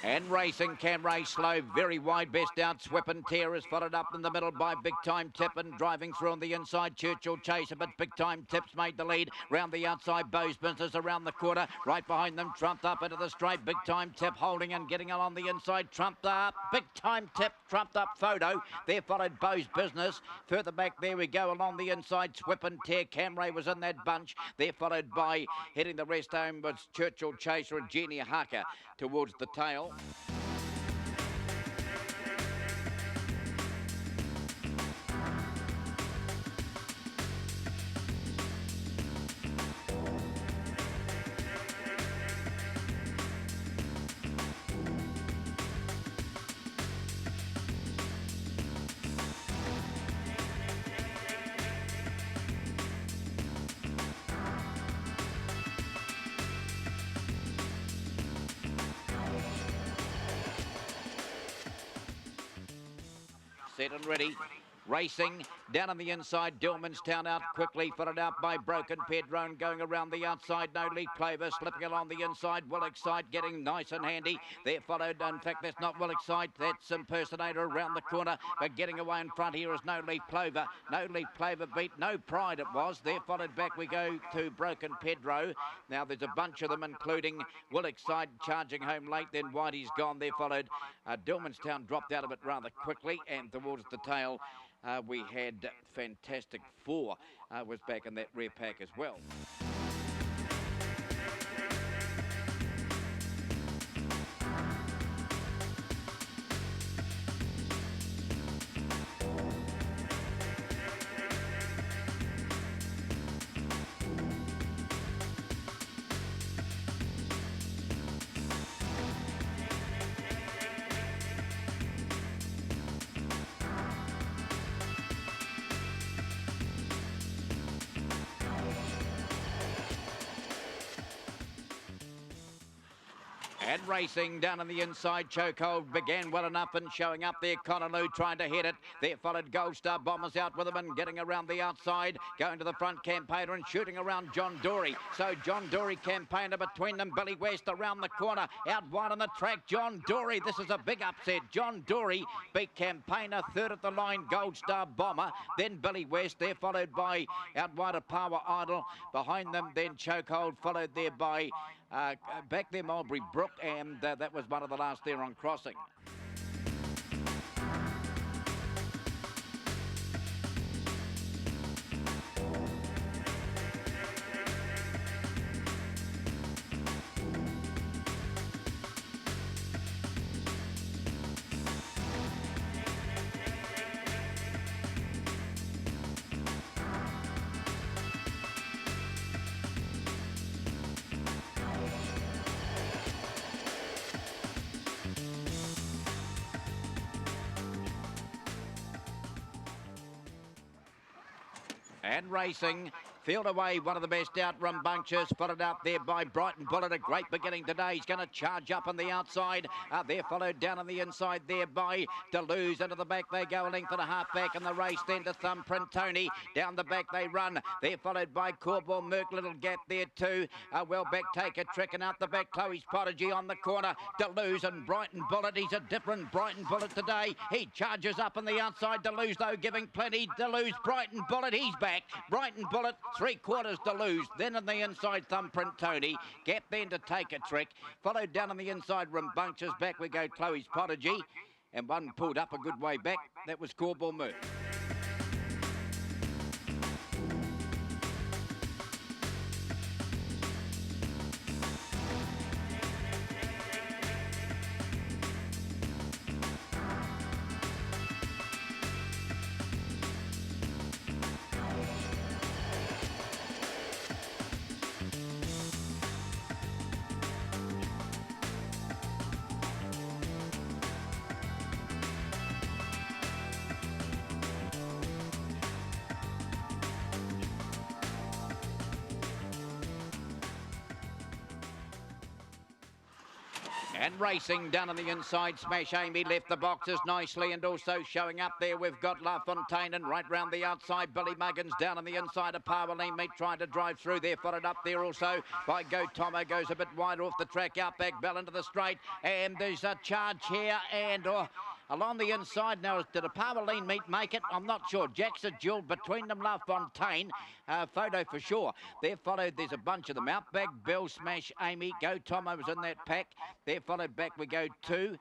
And racing, Cam Ray slow, very wide, best out. Swip and Tear is followed up in the middle by Big Time Tip, and driving through on the inside, Churchill Chaser, but Big Time Tip's made the lead. Round the outside, Bo's Business around the quarter. Right behind them, trumped up into the straight. Big Time Tip holding and getting along the inside, trumped up. Big Time Tip, trumped up Photo. There followed Bo's Business. Further back, there we go along the inside, Swip and Tear. Cam Ray was in that bunch. There followed by, heading the rest home, was Churchill Chaser and Jenny Haka towards the tail. Set and ready. Racing down on the inside, Dillmanstown out quickly, followed out by Broken Pedrone, going around the outside. No Leaf Clover slipping along the inside. Willockside getting nice and handy. There followed, in fact, that's not Willockside, that's Impersonator around the corner, but getting away in front here is No Leaf Clover. No Leaf Clover beat No Pride, it was. There followed back we go to Broken Pedro. Now there's a bunch of them, including Willockside charging home late, then Whitey's gone. There followed Dillmanstown, dropped out of it rather quickly, and towards the tail we had Fantastic Four was back in that rear pack as well. And racing down on the inside, Chokehold began well enough and showing up there. Conaloo trying to hit it. There followed Gold Star Bombers out with him and getting around the outside. Going to the front, Campaigner, and shooting around John Dory. So John Dory, Campaigner between them. Billy West around the corner. Out wide on the track, John Dory. This is a big upset. John Dory beat Campaigner. Third at the line, Gold Star Bomber. Then Billy West. There followed by out wide of Power Idol. Behind them, then Chokehold, followed there by back there Mulberry Brook, and that was one of the last there on crossing. And racing, field away, one of the best out, Rambunctious, followed out there by Brighton Bullet, a great beginning today. He's going to charge up on the outside. There followed down on the inside there by Deleuze. Into the back they go, a length and a half back in the race, then to Thumbprint Tony. Down the back they run. There followed by Corbell Merc, little gap there too. Well back, Take a Trick, and out the back, Chloe's Prodigy on the corner. Deleuze and Brighton Bullet. He's a different Brighton Bullet today. He charges up on the outside. Deleuze though giving plenty. Deleuze, Brighton Bullet, he's back. Brighton Bullet, 3/4 Deleuze. Then on the inside, Thumbprint Tony. Gap then to Take a Trick. Followed down on the inside, Rambunctious. Back we go, Chloe's Prodigy. And one pulled up a good way back. That was Corbell Merc. And racing down on the inside, Smash Amy left the boxes nicely, and also showing up there we've got La Fontaine, and right round the outside Billy Muggins down on the inside of Powerline Meat trying to drive through there, followed up there also by Go Tomo, goes a bit wide off the track, Outback Bell into the straight, and there's a charge here, and along the inside now, did a Powerline Meat make it? I'm not sure. Jack's a duel between them, La Fontaine. Photo for sure. They're followed, there's a bunch of them. Outback Bell, Smash Amy, Go Tomo was in that pack. They're followed back, we go two.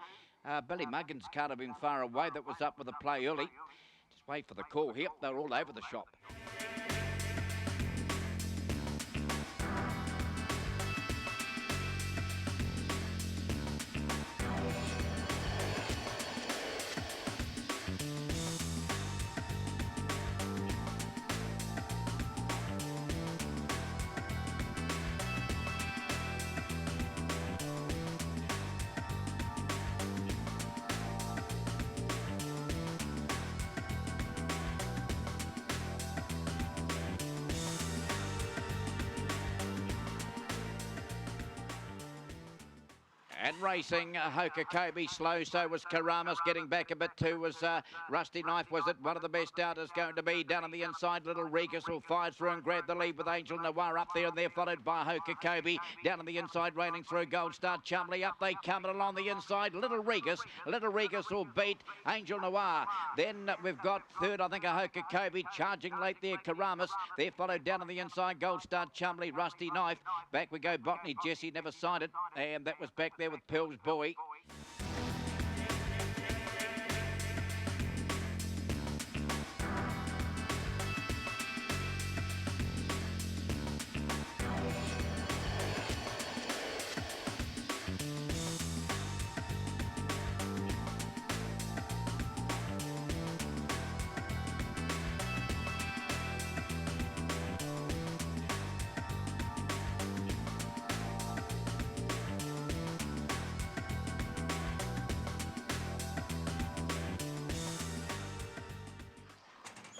Billy Muggins can't have been far away. That was up with the play early. Just wait for the call here. They're all over the shop. And racing, Hoka Kobe slow, so was Karamas. Getting back a bit too was Rusty Knife, was it? One of the best out is going to be down on the inside. Little Regus will fire through and grab the lead with Angel Noir up there, and they're followed by Hoka Kobe. Down on the inside, raining through Gold Star Chumley. Up they come, and along the inside, Little Regus will beat Angel Noir. Then we've got third, I think, a Hoka Kobe charging late there, Karamas. They're followed down on the inside, Gold Star Chumley, Rusty Knife. Back we go, Botany Jesse never signed it, and that was back there with Pearl's Boy.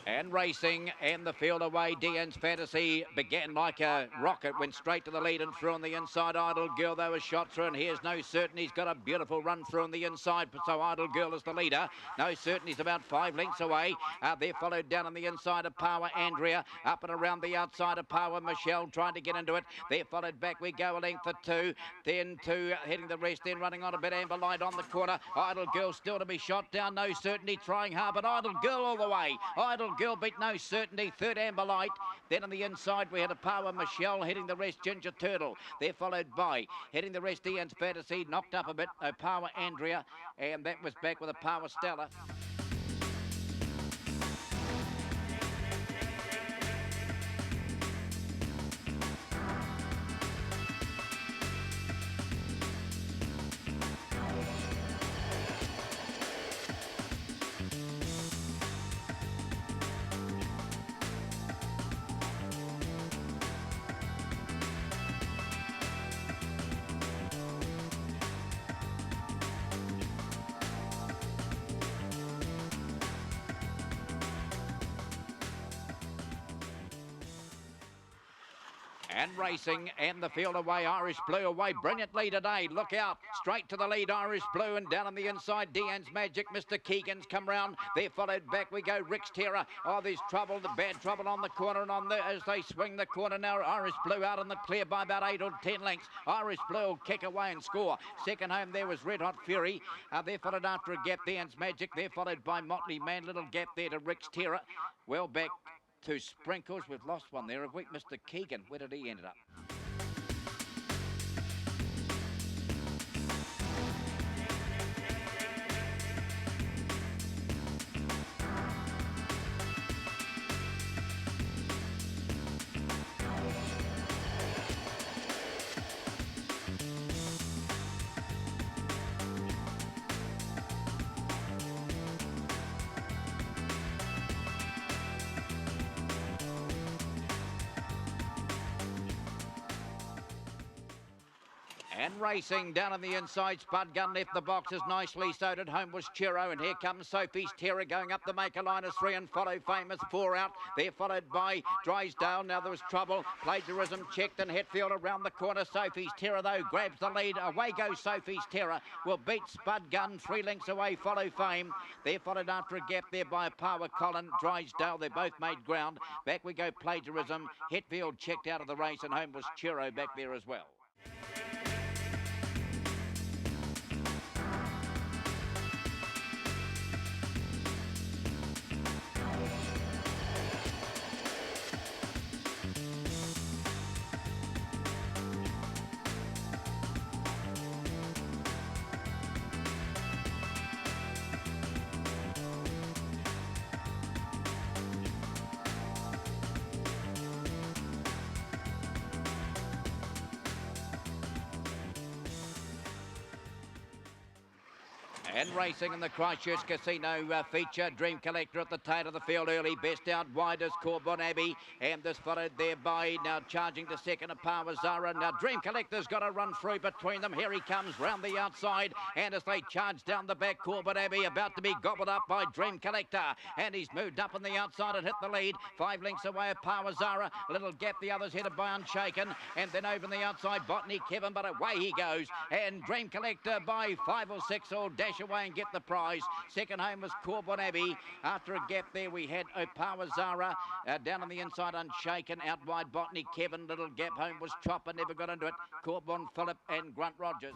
And racing, and the field away. Dean's Fantasy began like a rocket, went straight to the lead and through on the inside. Idle Girl, though, was shot through, and here's No Certain. He's got a beautiful run through on the inside, so Idle Girl is the leader. No Certain, he's about 5 lengths away. They're followed down on the inside of Power Andrea, up and around the outside of Power Michelle, trying to get into it. They're followed back, we go a length for 2, then 2 heading the rest, then running on a bit. Amber Light on the corner. Idle Girl still to be shot down. No Certainty trying hard, but Idle Girl all the way. Idle Girl beat No Certainty, third Amber Light. Then on the inside we had a Power Michelle, heading the rest Ginger Turtle. They're followed by, heading the rest Ian's Fantasy, knocked up a bit, Power Andrea, and that was back with a Power Stella. And racing, and the field away, Irish Blue away brilliantly today. Look out, straight to the lead, Irish Blue, and down on the inside, Deanne's Magic. Mr. Keegan's come round. They're followed back, we go Rick's Terror. Oh, there's trouble, the bad trouble on the corner, and on the, as they swing the corner now, Irish Blue out in the clear by about 8 or 10 lengths. Irish Blue will kick away and score. Second home there was Red Hot Fury. They're followed after a gap, Deanne's Magic. They're followed by Motley Man, little gap there to Rick's Terror. Well back to Sprinkles. We've lost one there, have we? Mr. Keegan, where did he end up? And racing down on the inside, Spud Gun left the boxes nicely, so did Home was Chiro, and here comes Sophie's Terror going up the maker line as 3 and Follow Famous 4 out. They're followed by Drysdale. Now there was trouble. Plagiarism checked and Hetfield around the corner. Sophie's Terror though grabs the lead. Away goes Sophie's Terror. Will beat Spud Gun 3 lengths away. Follow Fame. They're followed after a gap there by Power Colin. Drysdale. They both made ground. Back we go Plagiarism. Hetfield checked out of the race, and Home was Chiro back there as well. And racing in the Christchurch Casino feature, Dream Collector at the tail of the field early. Best out wide is Corbon Abbey, and this followed there by now charging to second of Power Zara. Now Dream Collector's got to run through between them. Here he comes round the outside, and as they charge down the back, Corbon Abbey about to be gobbled up by Dream Collector, and he's moved up on the outside and hit the lead. 5 lengths away of Power Zara. A little gap, the others headed by Unshaken, and then over on the outside, Botany Kevin, but away he goes, and Dream Collector by 5 or 6 all dash away and get the prize. Second home was Corbon Abbey. After a gap there, we had Opawa Zara down on the inside, Unshaken. Out wide, Botany Kevin. Little gap home was Chopper, never got into it. Corbon Phillip and Grunt Rogers.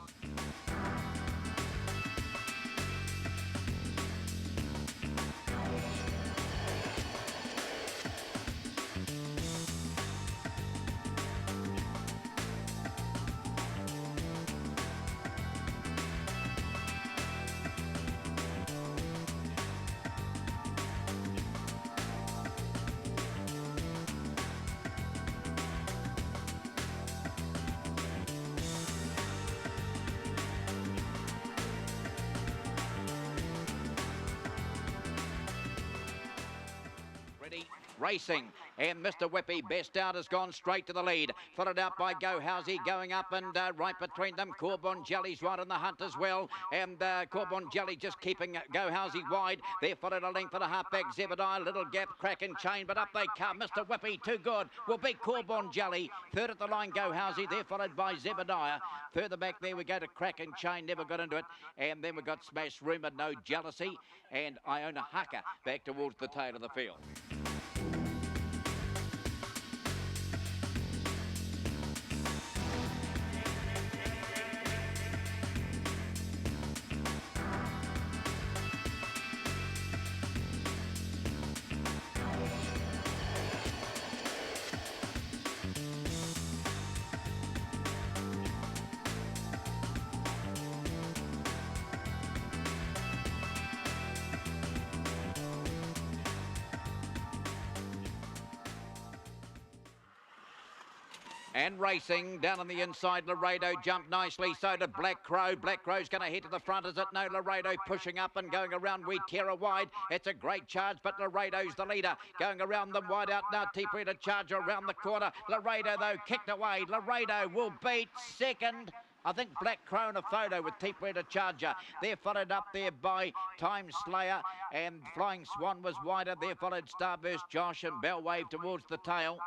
Racing, and Mr. Whippy, best out, has gone straight to the lead. Followed out by Go Housey, going up and right between them. Corbon Jelly's right on the hunt as well, and Corbon Jelly just keeping Go Housey wide. They're followed a length and a half back. Zebediah, little gap, Cracking Chain, but up they come. Mr. Whippy, too good, will beat Corbon Jelly. Third at the line, Go Housey. They're followed by Zebediah. Further back there we go to Cracking Chain, never got into it. And then we got Smash Rumour, No Jealousy, and Iona Haka back towards the tail of the field. And racing down on the inside, Laredo jumped nicely, so did Black Crow. Black Crow's going to head to the front, is it? No, Laredo pushing up and going around We Terror wide. It's a great charge, but Laredo's the leader. Going around them wide out now, T-Breeder charge around the corner. Laredo, though, kicked away. Laredo will beat second. I think Black Crow in a photo with T-Breeder Charger. They're followed up there by Time Slayer, and Flying Swan was wider. They're followed Starburst Josh and Bell Wave towards the tail.